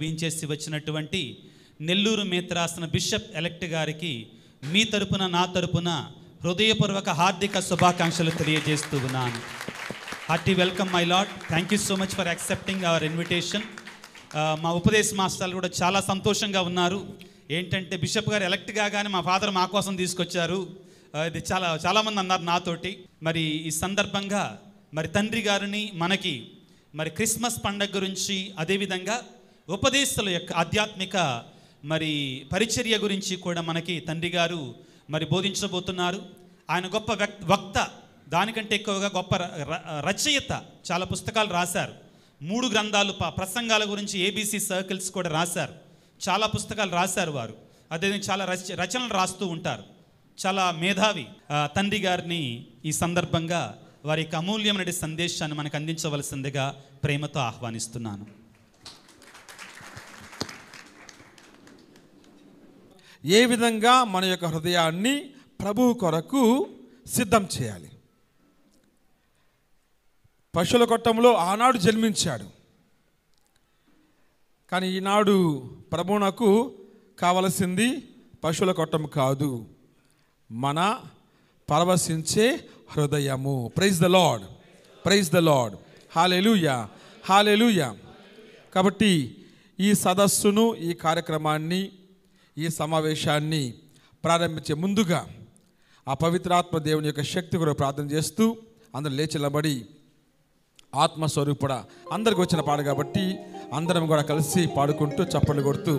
వించేసి వచ్చినటువంటి Nellore మేత్రాసన bishop elect గారికి మీ తరపున నా తరపున హృదయపూర్వక హార్దిక శుభాకాంక్షలు తెలియజేస్తూ ఉన్నాను. Hearty welcome my lord. Thank you so much for accepting hour invitation. మా ఉపదేశ మాస్టర్లు కూడా చాలా సంతోషంగా ఉన్నారు. ఏంటంటే బిషప్ గారు ఎలెక్ట్ కాగానే మా ఫాదర్ మా కోసం తీసుకొచ్చారు. ఇది చాలామంది అన్నారు నాతోటి. మరి ఈ సందర్భంగా మరి తండ్రి గారిని మనకి మరి క్రిస్మస్ పండగ గురించి, అదేవిధంగా ఉపదేశాల యొక్క ఆధ్యాత్మిక మరి పరిచర్య గురించి కూడా మనకి తండ్రి గారు మరి బోధించబోతున్నారు. ఆయన గొప్ప వక్త, దానికంటే ఎక్కువగా గొప్ప రచయిత. చాలా పుస్తకాలు రాశారు. 3 గ్రంథాలు ప్రసంగాల గురించి ABC సర్కిల్స్ కూడా రాశారు. చాలా పుస్తకాలు రాశారు వారు. అదేవిధంగా చాలా రచనలు రాస్తూ ఉంటారు. చాలా మేధావి. తండ్రి గారిని ఈ సందర్భంగా వారి యొక్క అమూల్యమైన సందేశాన్ని మనకు అందించవలసిందిగా ప్రేమతో ఆహ్వానిస్తున్నాను. ఏ విధంగా మన యొక్క హృదయాన్ని ప్రభువు కొరకు సిద్ధం చేయాలి. పశువుల కొట్టంలో ఆనాడు జన్మించాడు, కానీ ఈనాడు ప్రభువునకు కావలసింది పశువుల కొట్టం కాదు, మన పరవశించే హృదయము. Praise the lord, praise the lord. Hallelujah, hallelujah. కాబట్టి ఈ సదస్సును, ఈ కార్యక్రమాన్ని, ఈ సమావేశాన్ని ప్రారంభించే ముందుగా ఆ పవిత్రాత్మ దేవుని యొక్క శక్తి కొరకు ప్రార్థన చేస్తూ అందరూ లేచి నిలబడి ఆత్మస్వరూపుడా, అందరికి వచ్చిన పాట కాబట్టి అందరం కూడా కలిసి పాడుకుంటూ చప్పట్లు కొడుతూ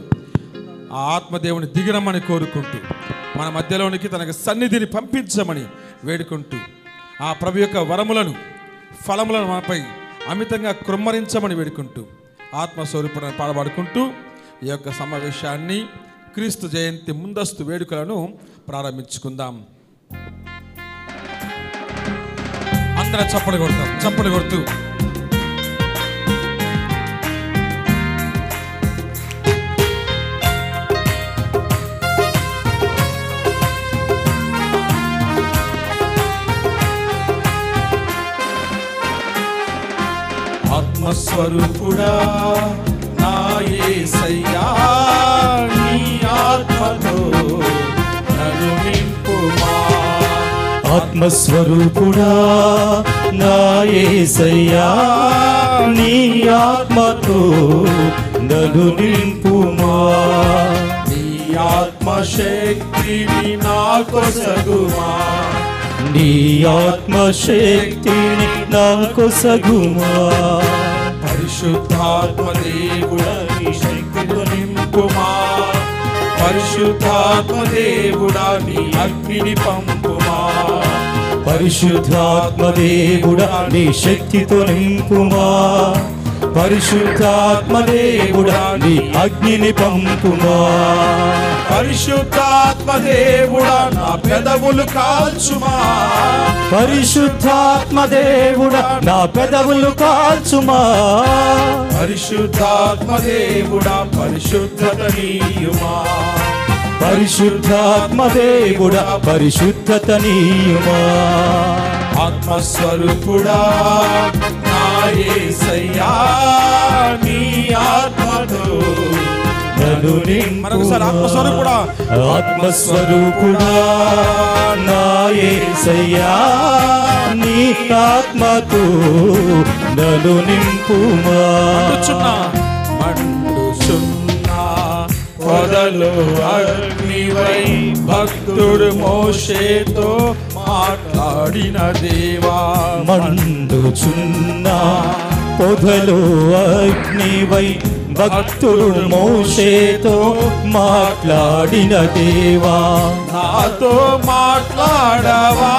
ఆ ఆత్మదేవుని దిగిరమ్మని కోరుకుంటూ మన మధ్యలోనికి తనకు సన్నిధిని పంపించమని వేడుకుంటూ ఆ ప్రభు యొక్క వరములను, ఫలములను మనపై అమితంగా కృమ్మరించమని వేడుకుంటూ ఆత్మస్వరూపులను పాడబడుకుంటూ ఈ యొక్క సమావేశాన్ని, క్రీస్తు జయంతి ముందస్తు వేడుకలను ప్రారంభించుకుందాం. అందరం చప్పట్లు కొడతాం, చప్పట్లు కొడుతూ ఆత్మస్వరూపుడా నా యేసయ్యా, నీ ఆత్మతో నన్ను నింపుమా. ఆత్మస్వరూపుడా నా యేసయ్యా, నీ ఆత్మతో నన్ను నింపుమా. నీ ఆత్మశక్తిని నాకు సగుమా, నీ ఆత్మశక్తిని నాకు సగుమా. పరిశుద్ధాత్మ దేవుడా నీ శక్తితో నింపుమా. పరిశుద్ధాత్మ దేవుడా నీ అగ్నిని పంపుమా. పరిశుద్ధాత్మ దేవుడా నీ శక్తితో నింపుమా. పరిశుద్ధాత్మ దేవుడా నీ అగ్నిని పంపుమా. పరిశుద్ధాత్మ దేవుడా నా పెదవులు కాల్చుమా. పరిశుద్ధాత్మ దేవుడా నా పెదవులు కాల్చుమా. పరిశుద్ధాత్మ దేవుడా పరిశుద్ధత నీయుమా. పరిశుద్ధాత్మ దేవుడా పరిశుద్ధత నీయుమా. ఆత్మస్వరూపుడా నా యేసయ్యా, నీ ఆత్మతో నన్ను నింపుమా. ఆత్మస్వరూపుడా, ఆత్మస్వరూపుడా నా యేసయ్యా, నీ ఆత్మతో నన్ను నింపుమా. మండుచున్నా పొదలో అగ్నివై భక్తుడు మోషేతో మాట్లాడిన దేవా. మండుచున్న పొదలో అగ్నివై భక్తుడు మోషేతో మాట్లాడిన దేవా. నాతో మాట్లాడవా,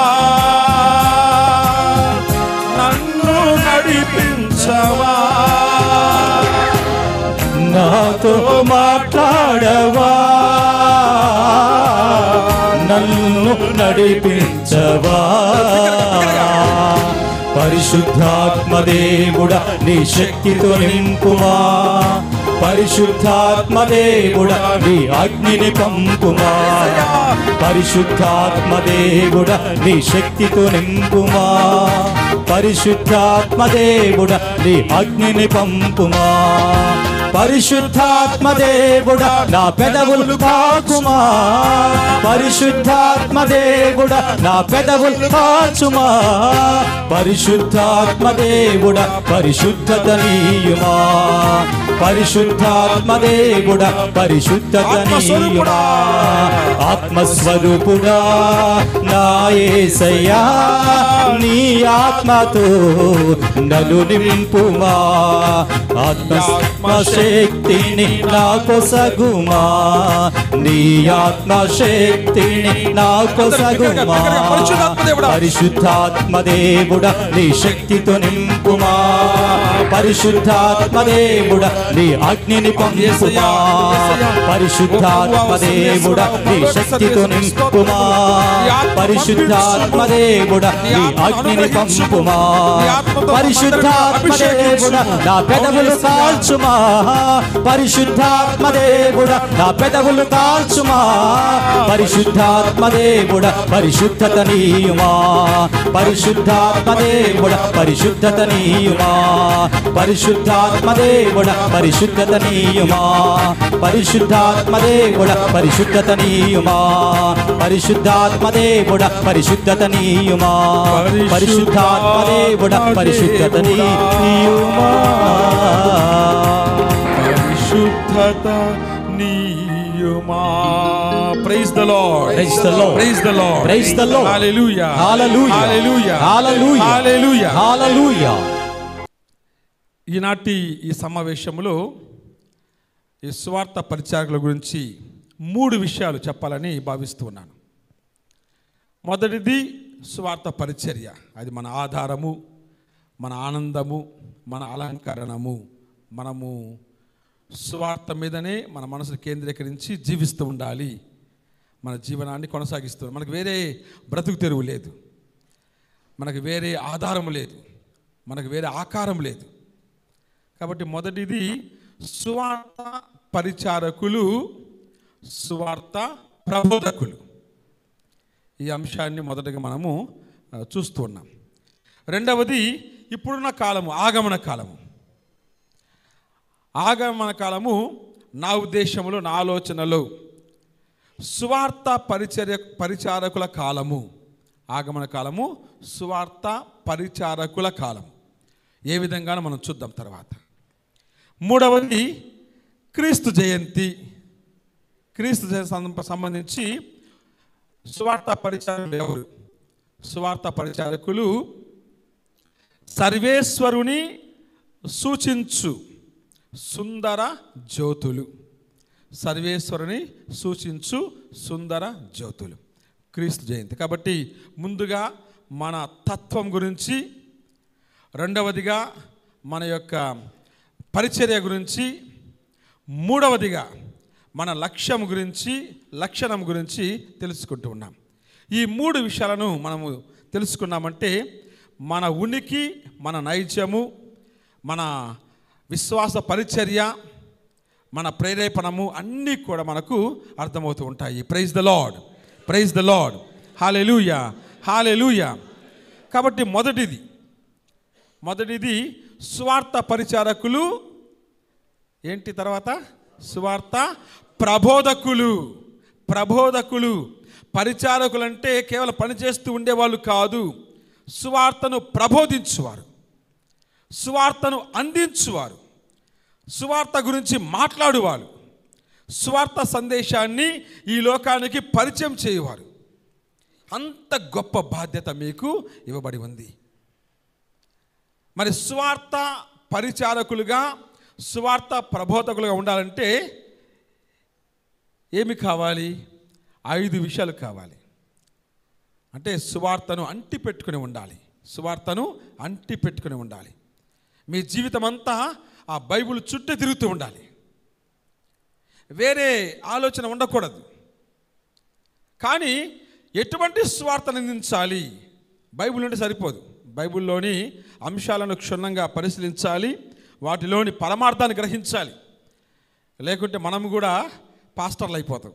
నన్ను నడిపించవా. నాతో మాట్లాడవా, నన్ను నడిపించవా. పరిశుద్ధాత్మ దేవుడా నీ శక్తితో నింపుమా. పరిశుద్ధాత్మ దేవుడా నీ అగ్నిని పంపుమా. పరిశుద్ధాత్మ దేవుడా నీ శక్తితో నింపుమా. పరిశుద్ధాత్మ దేవుడా నీ అగ్నిని పంపుమా. పరిశుద్ధాత్మ దేవుడా నా పెదవులు తాకుమా, పరిశుద్ధాత్మ దేవుడా నా పెదవులు తాచుమా, పరిశుద్ధాత్మ దేవుడా పరిశుద్ధత నీయుమా, పరిశుద్ధాత్మ దేవుడా పరిశుద్ధత నీయుమా, ఆత్మస్వరూపుడా నా యేసయ్యా నీ ఆత్మతో నన్ను నింపుమా, ఆత్మశక్తిని నా కొసగుమా, నీ ఆత్మశక్తిని నా కొసగుమా, పరిశుద్ధాత్మ దేవుడా నీ శక్తితో నింపుమా, పరిశుద్ధాత్మ దేవుడా నీ అగ్నిని పంపుమా, పరిశుద్ధాత్మ దేవుడా నీ శక్తితో నింపుమా, పరిశుద్ధాత్మ దేవుడా నీ అగ్నిని పంపుమా, పరిశుద్ధాత్మ దేవుడా నా పెదవులు కాల్చుమా, పరిశుద్ధాత్మ దేవుడా నా పెదవులు కాల్చుమా, పరిశుద్ధాత్మ దేవుడా పరిశుద్ధత నీయుమా, పరిశుద్ధాత్మ దేవుడా పరిశుద్ధత నీయుమా, పరిశుద్ధాత్మ దేవుడా పరిశుద్ధత నీయుమా, పరిశుద్ధాత్మ దేవుడా పరిశుద్ధత నీయుమా, పరిశుద్ధాత్మ దేవుడా పరిశుద్ధత నీయుమా, పరిశుద్ధాత్మ దేవుడా పరిశుద్ధత నీయుమా, పరిశుద్ధత నీయుమా. Praise the Lord. Praise the Lord. Praise the Lord. Praise the Lord. Hallelujah. Hallelujah. Hallelujah. Hallelujah. Hallelujah. Hallelujah. ఈనాటి ఈ సమావేశంలో ఈ స్వార్థ పరిచారకుల గురించి 3 విషయాలు చెప్పాలని భావిస్తూ ఉన్నాను. మొదటిది స్వార్థ పరిచర్య. అది మన ఆధారము, మన ఆనందము, మన అలంకరణము. మనము స్వార్థ మీదనే మన మనసును కేంద్రీకరించి జీవిస్తూ ఉండాలి, మన జీవనాన్ని కొనసాగిస్తూ. మనకు వేరే బ్రతుకు తెరువు లేదు, మనకు వేరే ఆధారం లేదు, మనకు వేరే ఆకారం లేదు. కాబట్టి మొదటిది సువార్త పరిచారకులు, సువార్త ప్రబోధకులు. ఈ అంశాన్ని మొదటగా మనము చూస్తూ ఉన్నాం. రెండవది ఇప్పుడున్న కాలము, ఆగమన కాలము. ఆగమన కాలము నా ఉద్దేశంలో, నా ఆలోచనలో సువార్త పరిచారకుల కాలము. ఆగమన కాలము సువార్త పరిచారకుల కాలం. ఏ విధంగానో మనం చూద్దాం తర్వాత. మూడవది క్రీస్తు జయంతి. క్రీస్తు జయంతి సంబంధించి సువార్త పరిచారకులు ఎవరు? సువార్త పరిచారకులు సర్వేశ్వరుని సూచించు సుందర జ్యోతులు. సర్వేశ్వరుని సూచించు సుందర జ్యోతులు. క్రీస్తు జయంతి. కాబట్టి ముందుగా మన తత్వం గురించి, రెండవదిగా మన యొక్క పరిచర్య గురించి, మూడవదిగా మన లక్ష్యం గురించి, లక్షణం గురించి తెలుసుకుంటూ ఉన్నాం. ఈ 3 విషయాలను మనము తెలుసుకున్నామంటే మన ఉనికి, మన నైజము, మన విశ్వాస పరిచర్య, మన ప్రేరేపణము అన్నీ కూడా మనకు అర్థమవుతూ ఉంటాయి. Praise the lord. Praise the lord. Hallelujah. Hallelujah. కాబట్టి మొదటిది సువార్త పరిచారకులు. ఏంటి తర్వాత? సువార్త ప్రబోధకులు. ప్రబోధకులు. పరిచారకులు అంటే కేవలం పనిచేస్తూ ఉండేవాళ్ళు కాదు, సువార్తను ప్రబోధించువారు, సువార్తను అందించువారు, సువార్త గురించి మాట్లాడువారు, సువార్త సందేశాన్ని ఈ లోకానికి పరిచయం చేయువారు. అంత గొప్ప బాధ్యత మీకు ఇవ్వబడి ఉంది. మరి సువార్త పరిచారకులుగా, సువార్త ప్రబోధకులుగా ఉండాలంటే ఏమి కావాలి? 5 విషయాలు కావాలి. అంటే సువార్తను అంటి పెట్టుకుని ఉండాలి. సువార్తను అంటి పెట్టుకుని ఉండాలి. మీ జీవితం అంతా ఆ బైబిల్ చుట్టూ తిరుగుతూ ఉండాలి. వేరే ఆలోచన ఉండకూడదు. కానీ ఎటువంటి సువార్తను అందించాలి? బైబిల్ ఉంటే సరిపోదు. బైబిల్లోని అంశాలను క్షుణ్ణంగా పరిశీలించాలి, వాటిలోని పరమార్థాన్ని గ్రహించాలి. లేకుంటే మనం కూడా పాస్టర్లు అయిపోతాం.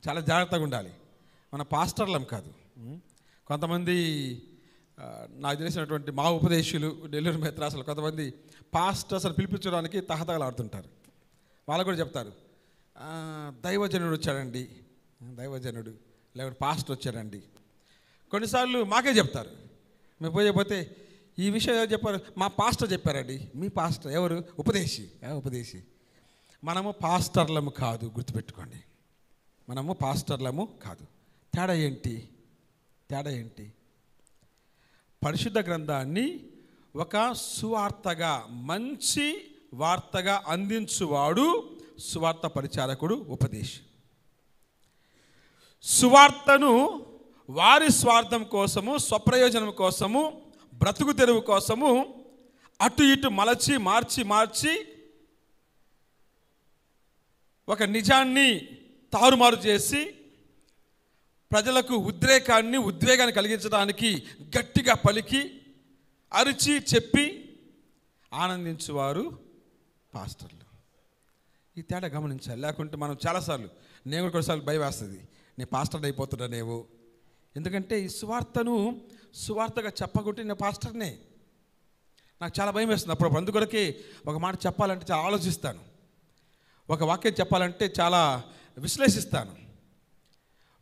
చాలా జాగ్రత్తగా ఉండాలి. మన పాస్టర్లం కాదు. కొంతమంది నాకు తెలిసినటువంటి మా ఉపదేశులు నెల్లూరు మెత్రాసులు కొంతమంది పాస్టర్స్ అని పిలిపించడానికి తహతహలాడుతుంటారు. వాళ్ళు కూడా చెప్తారు, దైవజనుడు వచ్చాడండి, దైవజనుడు లేకపోతే పాస్టర్ వచ్చాడండి. కొన్నిసార్లు మాకే చెప్తారు, మేము పోతే ఈ విషయం ఎవరు చెప్పారు, మా పాస్టర్ చెప్పారండి. మీ పాస్టర్ ఎవరు? ఉపదేశి. ఉపదేశి. మనము పాస్టర్లము కాదు, గుర్తుపెట్టుకోండి. మనము పాస్టర్లము కాదు. తేడా ఏంటి? తేడా ఏంటి? పరిశుద్ధ గ్రంథాన్ని ఒక సువార్తగా, మంచి వార్తగా అందించువాడు సువార్త పరిచారకుడు, ఉపదేశి. సువార్తను వారి స్వార్థం కోసము, స్వప్రయోజనం కోసము, బ్రతుకు తెరువు కోసము అటు ఇటు మలచి మార్చి ఒక నిజాన్ని తారుమారు చేసి ప్రజలకు ఉద్వేగాన్ని కలిగించడానికి గట్టిగా పలికి అరిచి చెప్పి ఆనందించువారు పాస్టర్లు. ఈ తేడా గమనించాలి. లేకుంటే మనం చాలాసార్లు, నేను కూడా కొన్నిసార్లు భయం వేస్తుంది, నేను పాస్టర్ అయిపోతున్నానేమో. ఎందుకంటే ఈ సువార్తగా చెప్పకుంటే నేను పాస్టర్నే. నాకు చాలా భయం వేస్తుంది అప్పుడు. అందుకొరకే ఒక మాట చెప్పాలంటే చాలా ఆలోచిస్తాను, ఒక వాక్యం చెప్పాలంటే చాలా విశ్లేషిస్తాను,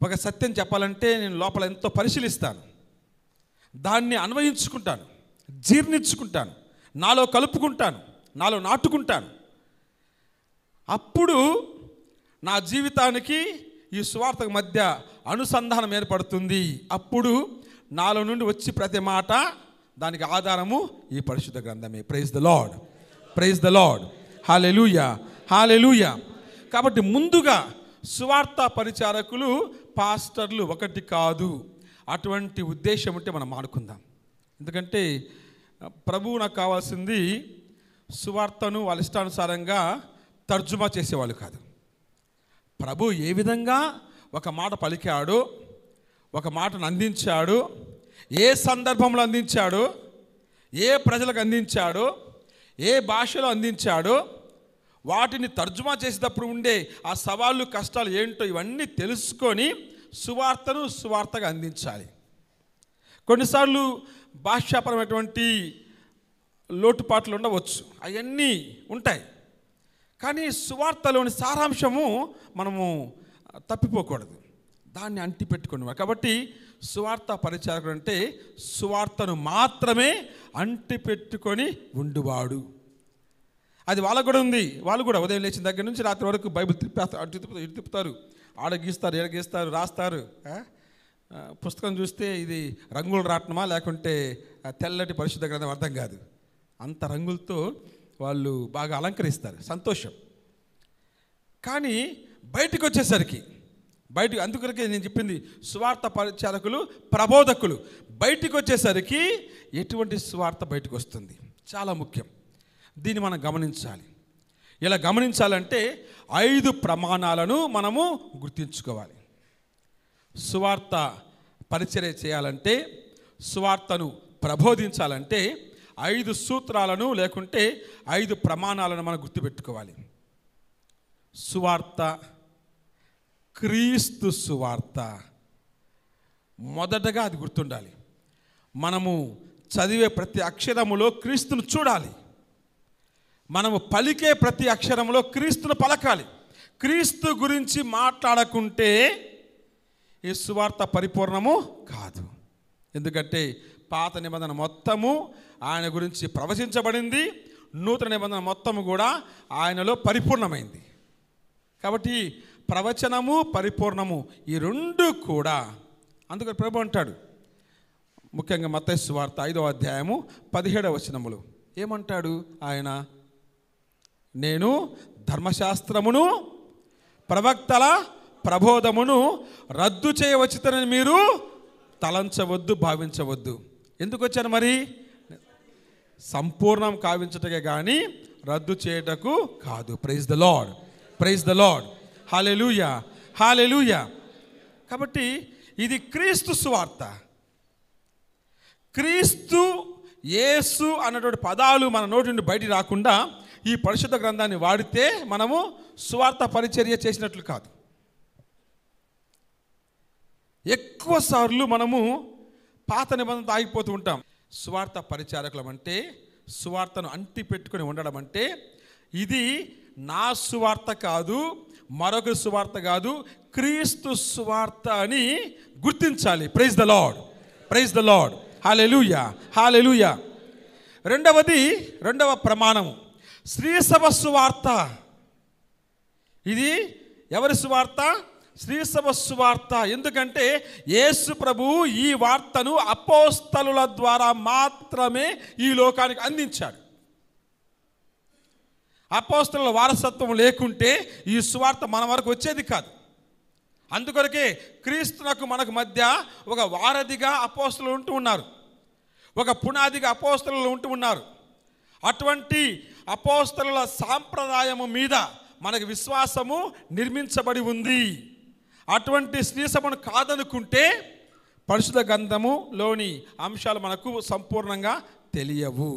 ఒక సత్యం చెప్పాలంటే నేను లోపల ఎంతో పరిశీలిస్తాను, దాన్ని అన్వయించుకుంటాను, జీర్ణించుకుంటాను, నాలో కలుపుకుంటాను, నాలో నాటుకుంటాను. అప్పుడు నా జీవితానికి ఈ సువార్తకు మధ్య అనుసంధానం ఏర్పడుతుంది. అప్పుడు నాలో నుండి వచ్చి ప్రతి మాట దానికి ఆధారము ఈ పరిశుద్ధ గ్రంథమే. Praise the lord, praise the lord, hallelujah, hallelujah. కాబట్టి ముందుగా సువార్త పరిచారకులు, పాస్టర్లు ఒకటి కాదు. అటువంటి ఉద్దేశం ఉంటే మనం మానుకుందాం. ఎందుకంటే ప్రభువు నాకు కావాల్సింది సువార్తను వాళ్ళ ఇష్టానుసారంగా తర్జుమా చేసేవాళ్ళు కాదు. ప్రభు ఏ విధంగా ఒక మాట పలికాడో, ఒక మాటను అందించాడో, ఏ సందర్భంలో అందించాడో, ఏ ప్రజలకు అందించాడో, ఏ భాషలో అందించాడో, వాటిని తర్జుమా చేసేటప్పుడు ఉండే ఆ సవాళ్ళు, కష్టాలు ఏంటో ఇవన్నీ తెలుసుకొని సువార్తగా అందించాలి. కొన్నిసార్లు భాషాపరమైనటువంటి లోటుపాట్లు ఉండవచ్చు, అవన్నీ ఉంటాయి. కానీ సువార్తలోని సారాంశము మనము తప్పిపోకూడదు, దాన్ని అంటిపెట్టుకునేవాడు. కాబట్టి సువార్త పరిచారకుడు అంటే సువార్తను మాత్రమే అంటిపెట్టుకొని ఉండువాడు. అది వాళ్ళకు కూడా ఉంది. వాళ్ళు కూడా ఉదయం లేచిన దగ్గర నుంచి రాత్రి వరకు బైబిల్ ఇటు తిప్పుతారు, ఆడ గీస్తారు, ఏడ గీస్తారు, రాస్తారు. పుస్తకం చూస్తే ఇది రంగులు రాట్నమా లేకుంటే తెల్లటి పరిశుద్ధ గ్రంథం అర్థం కాదు. అంత రంగులతో వాళ్ళు బాగా అలంకరిస్తారు, సంతోషం. కానీ బయటకు వచ్చేసరికి అందుకొరకే నేను చెప్పింది, సువార్త పరిచారకులు, ప్రబోధకులు బయటకు వచ్చేసరికి ఎటువంటి సువార్త బయటకు వస్తుంది చాలా ముఖ్యం. దీన్ని మనం గమనించాలి. ఇలా గమనించాలంటే 5 ప్రమాణాలను మనము గుర్తించుకోవాలి. సువార్త పరిచర్య చేయాలంటే, సువార్తను ప్రబోధించాలంటే 5 సూత్రాలను లేకుంటే 5 ప్రమాణాలను మనం గుర్తుపెట్టుకోవాలి. సువార్త, క్రీస్తు సువార్త, మొదటగా అది గుర్తుండాలి. మనము చదివే ప్రతి అక్షరములో క్రీస్తును చూడాలి. మనము పలికే ప్రతి అక్షరంలో క్రీస్తును పలకాలి. క్రీస్తు గురించి మాట్లాడకుంటే ఈ సువార్త పరిపూర్ణము కాదు. ఎందుకంటే పాత నిబంధన మొత్తము ఆయన గురించి ప్రవచించబడింది, నూతన నిబంధన మొత్తము కూడా ఆయనలో పరిపూర్ణమైంది. కాబట్టి ప్రవచనము, పరిపూర్ణము ఈ 2 కూడా. అందుకని ప్రభు అంటాడు, ముఖ్యంగా మత్తయి సువార్త 5వ అధ్యాయము 17వ వచనములు ఏమంటాడు ఆయన? నేను ధర్మశాస్త్రమును ప్రవక్తల ప్రబోధమును రద్దు చేయవచ్చునని మీరు తలంచవద్దు, భావించవద్దు. ఎందుకు వచ్చాను మరి? సంపూర్ణం కావించటకే కానీ రద్దు చేయటకు కాదు. Praise the lord, praise the lord, hallelujah, hallelujah. కాబట్టి ఇది క్రీస్తు సువార్త. క్రీస్తు, యేసు అన్నటువంటి పదాలు మన నోటి నుండి బయటికి రాకుండా ఈ పరిశుద్ధ గ్రంథాన్ని వాడితే మనము సువార్త పరిచర్య చేసినట్లు కాదు. ఎక్కువ సార్లు మనము పాత నిబంధనతో ఆగిపోతూ ఉంటాం. సువార్త పరిచారకులం అంటే, సువార్తను అంటి పెట్టుకొని ఉండడం అంటే ఇది నా సువార్త కాదు, మరొక సువార్త కాదు, క్రీస్తు సువార్త అని గుర్తించాలి. Praise the lord, praise the lord. Hallelujah, hallelujah. రెండవ ప్రమాణము శ్రీసభ సువార్త. ఇది ఎవరి సువార్త? శ్రీసభ సువార్త. ఎందుకంటే యేసు ప్రభువు ఈ వార్తను అపోస్తలుల ద్వారా మాత్రమే ఈ లోకానికి అందించాడు. అపోస్తలుల వారసత్వం లేకుంటే ఈ సువార్త మన వరకు వచ్చేది కాదు. అందుకొరకే క్రీస్తునకు మనకు మధ్య ఒక వారధిగా అపోస్తలులు ఉంటూ ఉన్నారు, ఒక పునాదిగా అపోస్తలులు ఉంటూ ఉన్నారు. అటువంటి అపోస్తలుల సాంప్రదాయము మీద మనకు విశ్వాసము నిర్మించబడి ఉంది. అటువంటి శ్రీసభను కాదనుకుంటే పరిశుద్ధ గ్రంథములోని అంశాలు మనకు సంపూర్ణంగా తెలియవు.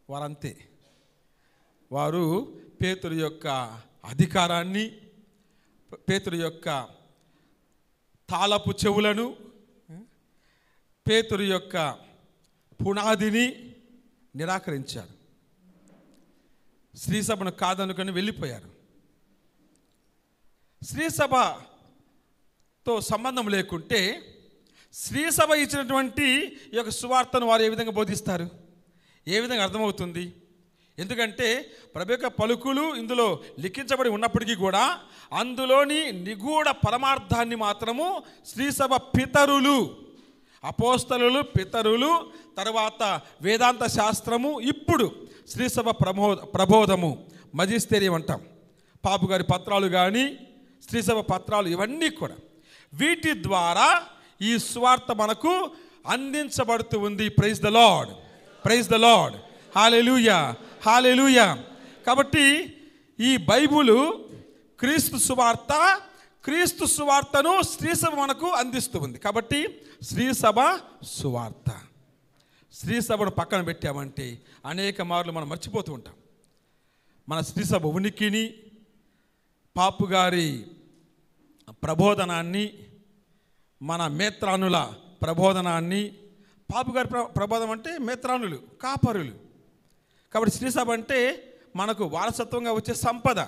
వారంతే. వారు పేతురు యొక్క అధికారాన్ని, పేతురు యొక్క తాళపు చెవులను, పేతురు యొక్క పునాదిని నిరాకరించారు. శ్రీసభను కాదనుకొని వెళ్ళిపోయారు. శ్రీసభతో సంబంధం లేకుంటే శ్రీసభ ఇచ్చినటువంటి ఈ యొక్క సువార్తను వారు ఏ విధంగా బోధిస్తారు? ఏ విధంగా అర్థమవుతుంది? ఎందుకంటే ప్రభు యొక్క పలుకులు ఇందులో లిఖించబడి ఉన్నప్పటికీ కూడా అందులోని నిగూఢ పరమార్థాన్ని మాత్రము శ్రీసభ పితరులు, అపోస్తలులు, పితరులు, తర్వాత వేదాంత శాస్త్రము, ఇప్పుడు శ్రీసభ ప్రబోధము, మజిస్టేరియం అంటాం, పాపు గారి పత్రాలు కానీ శ్రీసభ పత్రాలు, ఇవన్నీ కూడా వీటి ద్వారా ఈ సువార్త మనకు అందించబడుతూ ఉంది. Praise the lord, praise the lord. Hallelujah, hallelujah. కాబట్టి ఈ బైబిలు క్రీస్తు సువార్త, క్రీస్తు సువార్తను శ్రీసభ మనకు అందిస్తూ ఉంది. కాబట్టి శ్రీసభ సువార్త. శ్రీసభను పక్కన పెట్టామంటే అనేక మార్లు మనం మర్చిపోతూ ఉంటాం. మన శ్రీసభ ఉనికిని, పాపు గారి ప్రబోధనాన్ని, మన మేత్రానుల ప్రబోధనాన్ని. పాపు గారి ప్రబోధం అంటే మేత్రానులు, కాపరులు. కాబట్టి శ్రీసభ అంటే మనకు వారసత్వంగా వచ్చే సంపద.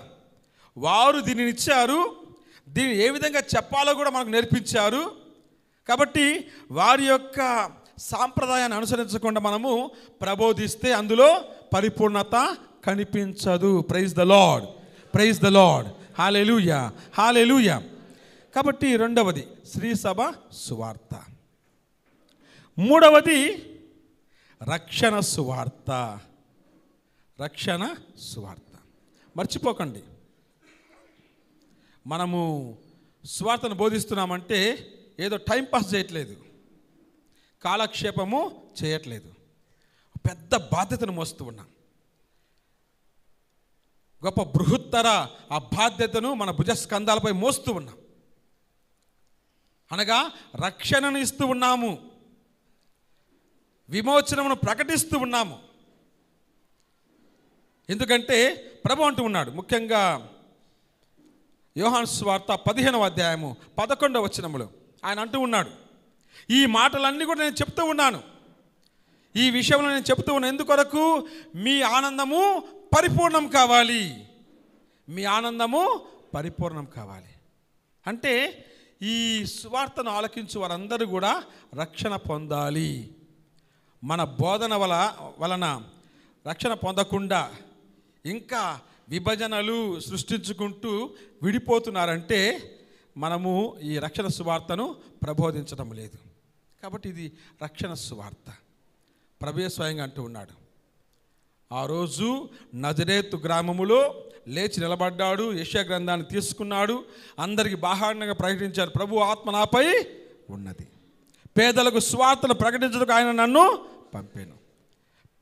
వారు దీనిని ఇచ్చారు, దీన్ని ఏ విధంగా చెప్పాలో కూడా మనకు నేర్పించారు. కాబట్టి వారి యొక్క సాంప్రదాయాన్ని అనుసరించకుండా మనము ప్రబోధిస్తే అందులో పరిపూర్ణత కనిపించదు. Praise the lord, praise the lord. Hallelujah, hallelujah. కాబట్టి రెండవది శ్రీసభ సువార్త. మూడవది రక్షణ సువార్త. రక్షణ సువార్త మర్చిపోకండి. మనము సువార్తను బోధిస్తున్నామంటే ఏదో టైంపాస్ చేయట్లేదు, కాలక్షేపము చేయట్లేదు. పెద్ద బాధ్యతను మోస్తూ ఉన్నాం. గొప్ప బృహత్తర ఆ బాధ్యతను మన భుజస్కంధాలపై మోస్తూ ఉన్నాం. అనగా రక్షణను ఇస్తూ ఉన్నాము, విమోచనమును ప్రకటిస్తూ ఉన్నాము. ఎందుకంటే ప్రభు అంటూ ఉన్నాడు, ముఖ్యంగా యోహాను సువార్త 15వ అధ్యాయము 11వ వచనములో ఆయన అంటూ ఉన్నాడు, ఈ మాటలన్నీ కూడా నేను చెప్తూ ఉన్నాను, ఈ విషయంలో నేను చెప్తూ ఉన్నాను. ఎందుకొరకు? మీ ఆనందము పరిపూర్ణం కావాలి, మీ ఆనందము పరిపూర్ణం కావాలి. అంటే ఈ సువార్తను ఆలకించు వారందరూ కూడా రక్షణ పొందాలి. మన బోధన వలన రక్షణ పొందకుండా ఇంకా విభజనలు సృష్టించుకుంటూ విడిపోతున్నారంటే మనము ఈ రక్షణ సువార్తను ప్రబోధించడం లేదు. కాబట్టి ఇది రక్షణ సువార్త. ప్రభువే స్వయంగా అంటూ ఉన్నాడు, ఆ రోజు నజరేతు గ్రామములో లేచి నిలబడ్డాడు, యెషయా గ్రంథాన్ని తీసుకున్నాడు, అందరికి బాహాటంగా ప్రకటించారు, ప్రభు ఆత్మ నాపై ఉన్నది, పేదలకు సువార్తను ప్రకటించడానికి ఆయన నన్ను పంపాను,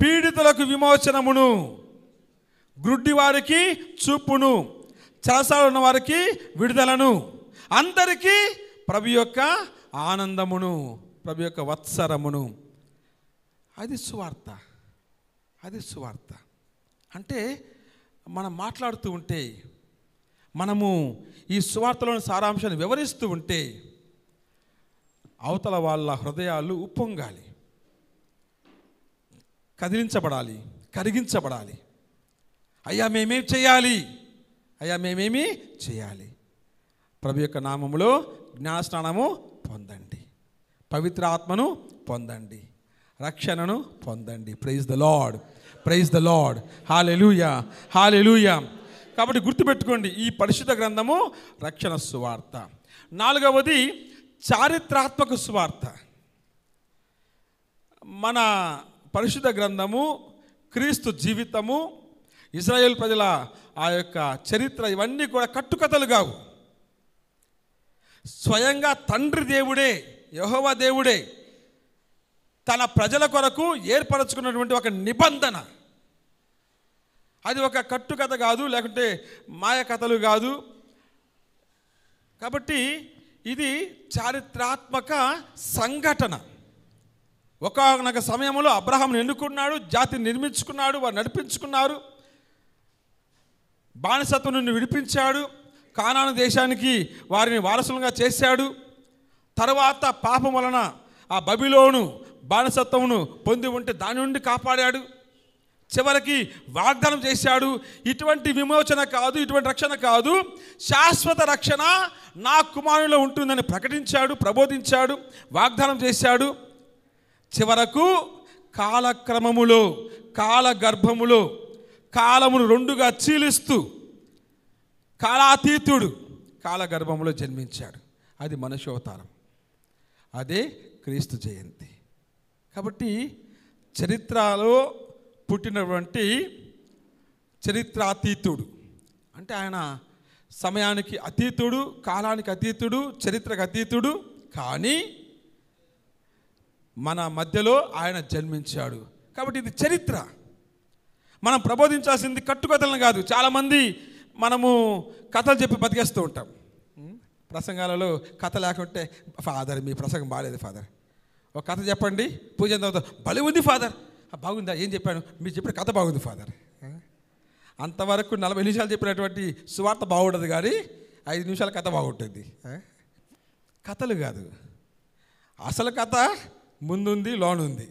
పీడితులకు విమోచనమును, గ్రుడ్డి వారికి చూపును, చెరసాల ఉన్న వారికి విడుదలను, అందరికీ ప్రభు యొక్క ఆనందమును, ప్రభు యొక్క వత్సరమును. అది సువార్త, అది సువార్త. అంటే మనం మాట్లాడుతూ ఉంటే, మనము ఈ సువార్తలోని సారాంశాన్ని వివరిస్తూ ఉంటే అవతల వాళ్ళ హృదయాలు ఉప్పొంగాలి, కదిలించబడాలి, కరిగించబడాలి. అయ్యా మేమేం చేయాలి, అయ్యా మేమేమి చేయాలి? ప్రభు యొక్క నామములో జ్ఞానస్నానము పొందండి, పవిత్ర ఆత్మను పొందండి, రక్షణను పొందండి. Praise the lord, praise the lord. Hallelujah, hallelujah. కాబట్టి గుర్తుపెట్టుకోండి, ఈ పరిశుద్ధ గ్రంథము రక్షణ సువార్త. 4వది చారిత్రాత్మక సువార్త. మన పరిశుద్ధ గ్రంథము, క్రీస్తు జీవితము, ఇశ్రాయేల్ ప్రజల ఆ యొక్క చరిత్ర, ఇవన్నీ కూడా కట్టుకథలు కావు. స్వయంగా తండ్రి దేవుడే, యెహోవా దేవుడే తన ప్రజల కొరకు ఏర్పరచుకున్నటువంటి ఒక నిబంధన. అది ఒక కట్టుకథ కాదు, లేకుంటే మాయ కథలు కాదు. కాబట్టి ఇది చారిత్రాత్మక సంఘటన. ఒకానొక సమయంలో అబ్రహామును ఎన్నుకున్నాడు, జాతిని నిర్మించుకున్నాడు, వారు నడిపించుకున్నారు, బానిసత్వం నుండి విడిపించాడు, కానాను దేశానికి వారిని వారసులుగా చేశాడు. తర్వాత పాపం వలన ఆ బబిలోను బానిసత్వమును పొంది ఉంటే దాని నుండి కాపాడాడు. చివరికి వాగ్దానం చేశాడు, ఇటువంటి విమోచన కాదు, ఇటువంటి రక్షణ కాదు, శాశ్వత రక్షణ నా కుమారునిలో ఉంటుందని ప్రకటించాడు, ప్రబోధించాడు, వాగ్దానం చేశాడు. చివరకు కాలక్రమములో, కాలగర్భములో కాలమును రెండుగా చీలిస్తూ కాలాతీతుడు కాలగర్భములో జన్మించాడు. అది మనుష్యావతారం, అదే క్రీస్తు జయంతి. కాబట్టి చరిత్రలో పుట్టినటువంటి చరిత్రాతీతుడు అంటే ఆయన సమయానికి అతీతుడు, కాలానికి అతీతుడు, చరిత్రకు అతీతుడు. కానీ మన మధ్యలో ఆయన జన్మించాడు. కాబట్టి ఇది చరిత్ర. మనం ప్రబోధించాల్సింది కట్టుకథలను కాదు. చాలామంది మనము కథలు చెప్పి బతికేస్తూ ఉంటాం. ప్రసంగాలలో కథ లేకుంటే, ఫాదర్ మీ ప్రసంగం బాగాలేదు ఫాదర్, ఒక కథ చెప్పండి, పూజ తర్వాత భలే ఉంది ఫాదర్, బాగుందా, ఏం చెప్పాను, మీరు చెప్పిన కథ బాగుంది ఫాదర్. అంతవరకు 40 నిమిషాలు చెప్పినటువంటి సువార్త బాగుండదు, కానీ 5 నిమిషాల కథ బాగుంటుంది. కథలు కాదు, అసలు కథ ముందుంది, లోనుంది,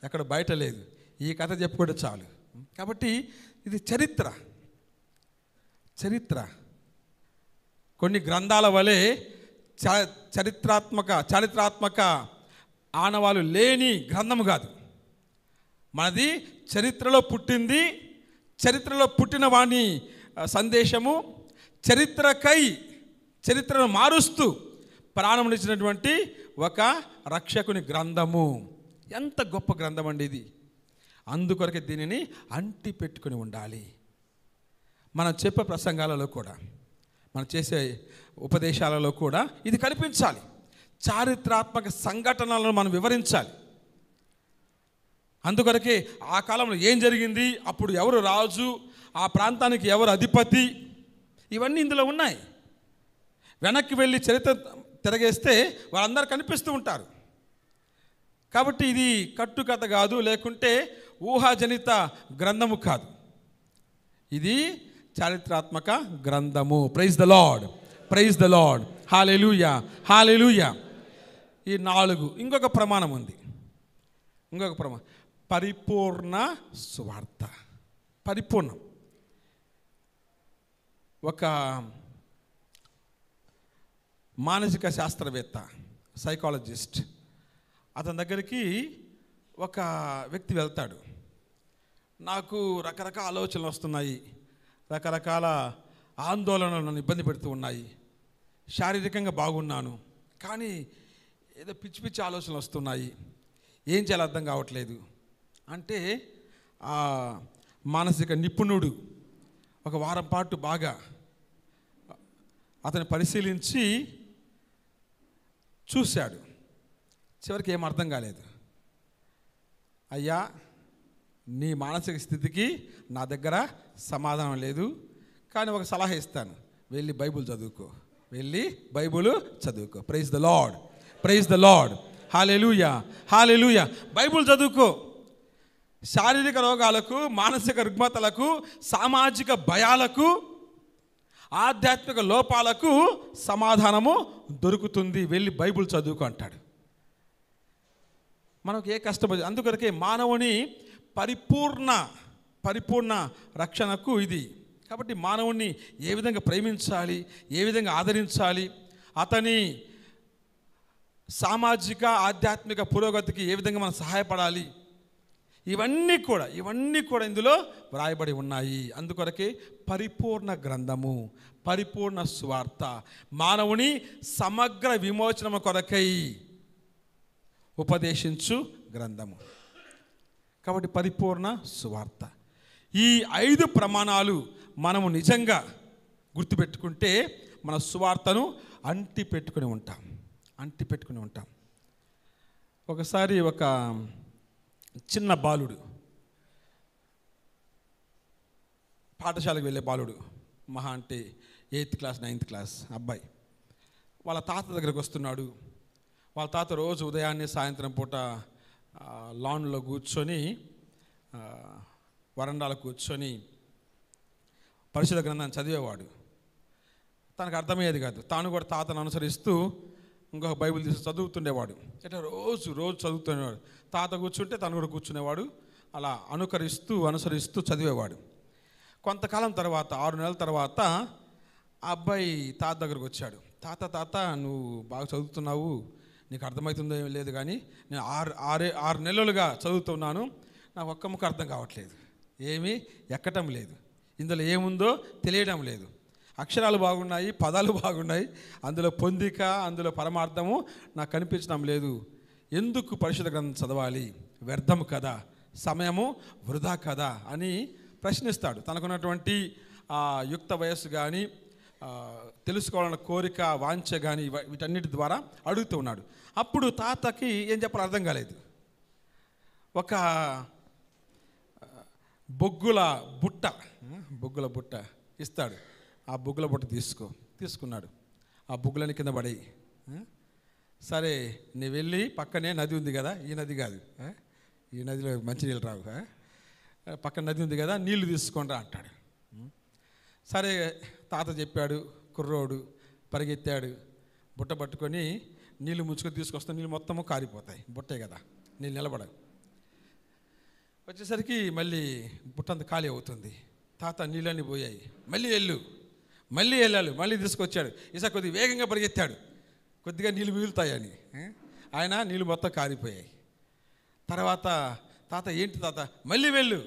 ఎక్కడ బయట లేదు. ఈ కథ చెప్పుకుంటే చాలు. కాబట్టి ఇది చరిత్ర. చరిత్ర కొన్ని గ్రంథాల వలె చారిత్రాత్మక ఆనవాలు లేని గ్రంథము కాదు. మనది చరిత్రలో పుట్టింది, చరిత్రలో పుట్టిన వాణి సందేశము, చరిత్రను మారుస్తూ ప్రారంభించినటువంటి ఒక రక్షకుని గ్రంథము. ఎంత గొప్ప గ్రంథం అండి ఇది. అందుకొరకే దీనిని అంటి పెట్టుకుని ఉండాలి. మనం చెప్పే ప్రసంగాలలో కూడా, మనం చేసే ఉపదేశాలలో కూడా ఇది కనిపించాలి. చారిత్రాత్మక సంఘటనలను మనం వివరించాలి. అందుకొరకే ఆ కాలంలో ఏం జరిగింది, అప్పుడు ఎవరు రాజు, ఆ ప్రాంతానికి ఎవరు అధిపతి, ఇవన్నీ ఇందులో ఉన్నాయి. వెనక్కి వెళ్ళి చరిత్ర తిరగేస్తే వాళ్ళందరూ కనిపిస్తూ ఉంటారు. కాబట్టి ఇది కట్టుకథ కాదు, లేకుంటే ఊహాజనిత గ్రంథము కాదు. ఇది చారిత్రాత్మక గ్రంథము. Praise the lord, praise the lord. Hallelujah, hallelujah. ఈ 4 ఇంకొక ప్రమాణం ఉంది. ఇంకొక ప్రమాణం పరిపూర్ణ సువార్త. పరిపూర్ణం. ఒక మానసిక శాస్త్రవేత్త, సైకాలజిస్ట్, అతని దగ్గరికి ఒక వ్యక్తి వెళ్తాడు. నాకు రకరకాల ఆలోచనలు వస్తున్నాయి, రకరకాల ఆందోళనలు నన్ను ఇబ్బంది పెడుతూ ఉన్నాయి, శారీరకంగా బాగున్నాను, కానీ ఏదో పిచ్చి పిచ్చి ఆలోచనలు వస్తున్నాయి, ఏం చేయాలో అర్థం కావట్లేదు అంటే ఆ మానసిక నిపుణుడు ఒక వారం పాటు బాగా అతను పరిశీలించి చూశాడు. చివరికి ఏం అర్థం కాలేదు. అయ్యా, నీ మానసిక స్థితికి నా దగ్గర సమాధానం లేదు, కానీ ఒక సలహా ఇస్తాను, వెళ్ళి బైబుల్ చదువుకో, వెళ్ళి బైబుల్ చదువుకో. Praise the lord, praise the lord. Hallelujah, hallelujah. Bible చదువుకో. శారీరక రోగాలకు, మానసిక రుగ్మతలకు, సామాజిక భయాలకు, ఆధ్యాత్మిక లోపాలకు సమాధానము దొరుకుతుంది, వెళ్ళి బైబుల్ చదువుకో అంటాడు. మనకు ఏ కష్టం, అందుకొరకే మానవుని పరిపూర్ణ పరిపూర్ణ రక్షణకు ఇది. కాబట్టి మానవుణ్ణి ఏ విధంగా ప్రేమించాలి, ఏ విధంగా ఆదరించాలి, అతని సామాజిక ఆధ్యాత్మిక పురోగతికి ఏ విధంగా మనం సహాయపడాలి, ఇవన్నీ కూడా ఇందులో వ్రాయబడి ఉన్నాయి. అందుకొరకే పరిపూర్ణ గ్రంథము, పరిపూర్ణ సువార్త, మానవుని సమగ్ర విమోచనము కొరకై ఉపదేశించు గ్రంథము. కాబట్టి పరిపూర్ణ సువార్త. ఈ 5 ప్రమాణాలు మనము నిజంగా గుర్తుపెట్టుకుంటే మన సువార్తను అంటి పెట్టుకుని ఉంటాం. ఒకసారి ఒక చిన్న బాలుడు, పాఠశాలకు వెళ్ళే బాలుడు, మహా అంటే 8th క్లాస్ 9th క్లాస్ అబ్బాయి, వాళ్ళ తాత దగ్గరకు వస్తున్నాడు. వాళ్ళ తాత రోజు ఉదయాన్నే సాయంత్రం పూట లాన్లో కూర్చొని, వరండాలో కూర్చొని పరిశుద్ధ గ్రంథాన్ని చదివేవాడు. తనకు అర్థమయ్యేది కాదు. తాను కూడా తాతను అనుసరిస్తూ ఇంకొక బైబిల్ తీసి చదువుతుండేవాడు. ఇట్లా రోజు చదువుతుండేవాడు. తాత కూర్చుంటే తను కూడా కూర్చునేవాడు. అలా అనుసరిస్తూ చదివేవాడు. కొంతకాలం తర్వాత 6 నెలల తర్వాత ఆ అబ్బాయి తాత దగ్గరకు వచ్చాడు. తాత నువ్వు బాగా చదువుతున్నావు, నీకు అర్థమవుతుందో ఏం లేదు, కానీ నేను 6 నెలలుగా చదువుతున్నాను, నాకు ఒక్క ముక్క అర్థం కావట్లేదు, ఏమీ ఎక్కటం లేదు, ఇందులో ఏముందో తెలియడం లేదు, అక్షరాలు బాగున్నాయి, పదాలు బాగున్నాయి, అందులో పొందిక, అందులో పరమార్థము నాకు కనిపించడం లేదు, ఎందుకు పరిశుద్ధ గ్రంథం చదవాలి, వ్యర్థము కదా, సమయము వృధా కదా అని ప్రశ్నిస్తాడు. తనకున్నటువంటి యుక్త వయస్సు కానీ, తెలుసుకోవాలన్న కోరిక, వాంఛ కానీ వీటన్నిటి ద్వారా అడుగుతూ ఉన్నాడు. అప్పుడు తాతకి ఏం చెప్పాలో అర్థం కాలేదు. ఒక బొగ్గుల బుట్ట ఇస్తాడు. ఆ బొగ్గుల బుట్ట తీసుకున్నాడు. ఆ బొగ్గులని కింద పడి, సరే నీ వెళ్ళి పక్కనే నది ఉంది కదా, ఈ నది కాదు, ఈ నదిలో మంచినీళ్ళు రావు, పక్కన నది ఉంది కదా, నీళ్లు తీసుకోండి అంటాడు. సరే తాత చెప్పాడు. కుర్రోడు పరిగెత్తాడు, బుట్ట పట్టుకొని నీళ్ళు ముంచుకొని తీసుకొస్తే నీళ్ళు మొత్తము కారిపోతాయి, బుట్టే కదా, నీళ్ళు నిలబడవు. వచ్చేసరికి మళ్ళీ బుట్టంత ఖాళీ అవుతుంది. తాత నీళ్ళన్నీ పోయాయి, మళ్ళీ వెళ్ళాలి, మళ్ళీ తీసుకొచ్చాడు. ఈసారి కొద్దిగా వేగంగా పరిగెత్తాడు, కొద్దిగా నీళ్ళు మిగులుతాయని. ఆయన నీళ్ళు మొత్తం కారిపోయాయి. తర్వాత తాత ఏంటి తాత, మళ్ళీ వెళ్ళు.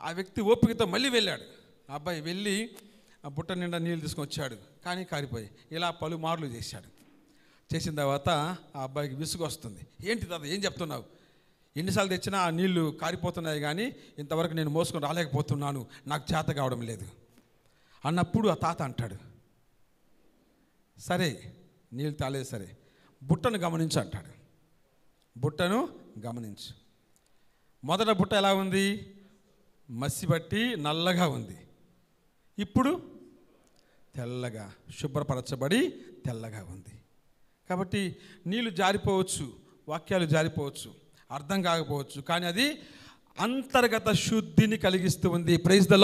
ఆ వ్యక్తి ఓపికతో మళ్ళీ వెళ్ళాడు. ఆ అబ్బాయి వెళ్ళి ఆ బుట్ట నిండా నీళ్ళు తీసుకొని వచ్చాడు, కానీ కారిపోయాయి. ఇలా పలుమార్లు చేసిన తర్వాత ఆ అబ్బాయికి విసుగు వస్తుంది. ఏంటి తాత ఏం చెప్తున్నావు, ఎన్నిసార్లు తెచ్చినా ఆ నీళ్లు కారిపోతున్నాయి, కానీ ఇంతవరకు నేను మోసుకొని రాలేకపోతున్నాను, నాకు చేత కావడం లేదు అన్నప్పుడు ఆ తాత అంటాడు, సరే నీళ్ళు తాలేదు, సరే బుట్టను గమనించు అంటాడు. బుట్టను గమనించు. మొదట బుట్ట ఎలా ఉంది, మసిబట్టి నల్లగా ఉంది. ఇప్పుడు తెల్లగా, శుభ్రపరచబడి తెల్లగా ఉంది. కాబట్టి నీళ్ళు జారిపోవచ్చు, వాక్యాలు జారిపోవచ్చు, అర్థం కాకపోవచ్చు, కానీ అది అంతర్గత శుద్ధిని కలిగిస్తూ ఉంది. ప్రైజ్ ద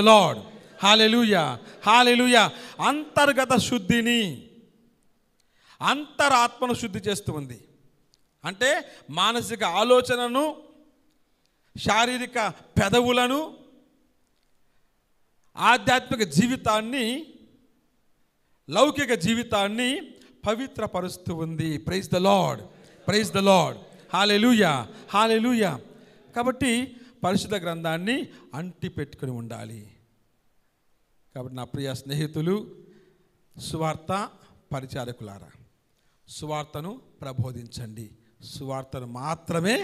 లార్డ్, హల్లెలూయా. అంతర్గత శుద్ధిని, అంతరాత్మను శుద్ధి చేస్తూ ఉంది. అంటే మానసిక ఆలోచనను, శారీరక పెదవులను, ఆధ్యాత్మిక జీవితాన్ని, లౌకిక జీవితాన్ని పవిత్రపరుస్తూ ఉంది. ప్రైజ్ ద లార్డ్, హల్లెలూయా. కాబట్టి పరిశుద్ధ గ్రంథాన్ని అంటి పెట్టుకుని ఉండాలి. కాబట్టి నా ప్రియ స్నేహితులు, సువార్త పరిచారకులారా, సువార్తను ప్రబోధించండి, సువార్తను మాత్రమే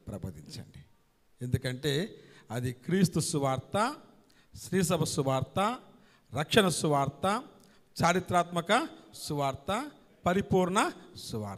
ప్రబోధించండి. ఎందుకంటే అది క్రీస్తు సువార్త, శ్రీసభ సువార్త, రక్షణ సువార్త, చారిత్రాత్మక సువార్త, పరిపూర్ణ సువార్త.